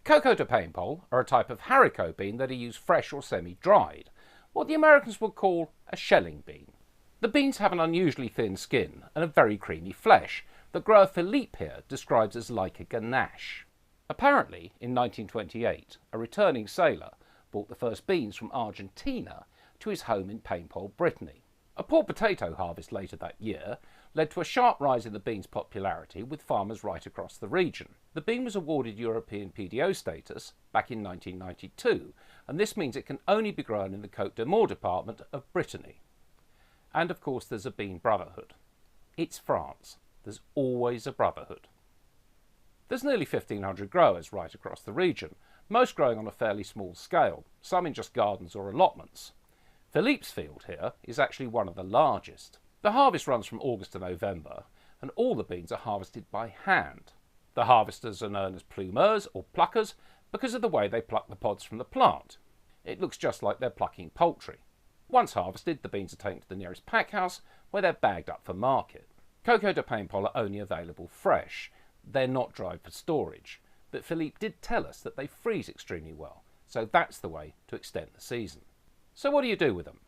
Coco De Paimpol are a type of haricot bean that are used fresh or semi-dried, what the Americans would call a shelling bean. The beans have an unusually thin skin and a very creamy flesh that grower Philippe here describes as like a ganache. Apparently, in 1928, a returning sailor brought the first beans from Argentina to his home in Paimpol, Brittany. A poor potato harvest later that year led to a sharp rise in the bean's popularity with farmers right across the region. The bean was awarded European PDO status back in 1992, and this means it can only be grown in the Côte d'Or department of Brittany. And of course there's a bean brotherhood. It's France. There's always a brotherhood. There's nearly 1,500 growers right across the region, most growing on a fairly small scale, some in just gardens or allotments. Philippe's field here is actually one of the largest. The harvest runs from August to November, and all the beans are harvested by hand. The harvesters are known as plumeurs or pluckers because of the way they pluck the pods from the plant. It looks just like they're plucking poultry. Once harvested, the beans are taken to the nearest pack house where they're bagged up for market. Coco De Paimpol are only available fresh. They're not dried for storage, but Philippe did tell us that they freeze extremely well, so that's the way to extend the season. So what do you do with them?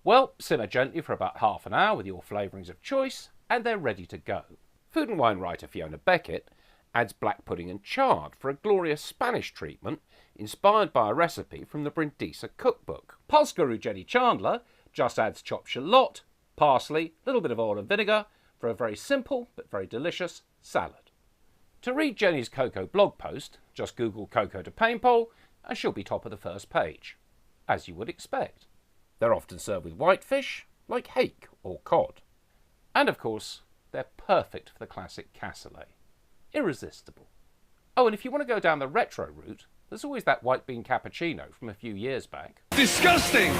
Well, simmer gently for about half an hour with your flavourings of choice, and they're ready to go. Food and wine writer Fiona Beckett adds black pudding and chard for a glorious Spanish treatment inspired by a recipe from the Brindisa cookbook. Pulse guru Chandler just adds chopped shallot, parsley, a little bit of oil and vinegar for a very simple but very delicious salad. To read Jenny's Coco blog post, just Google Coco De Paimpol and she'll be top of the first page. As you would expect. They're often served with whitefish, like hake or cod. And of course, they're perfect for the classic cassoulet. Irresistible. Oh, and if you want to go down the retro route, there's always that white bean cappuccino from a few years back. Disgusting!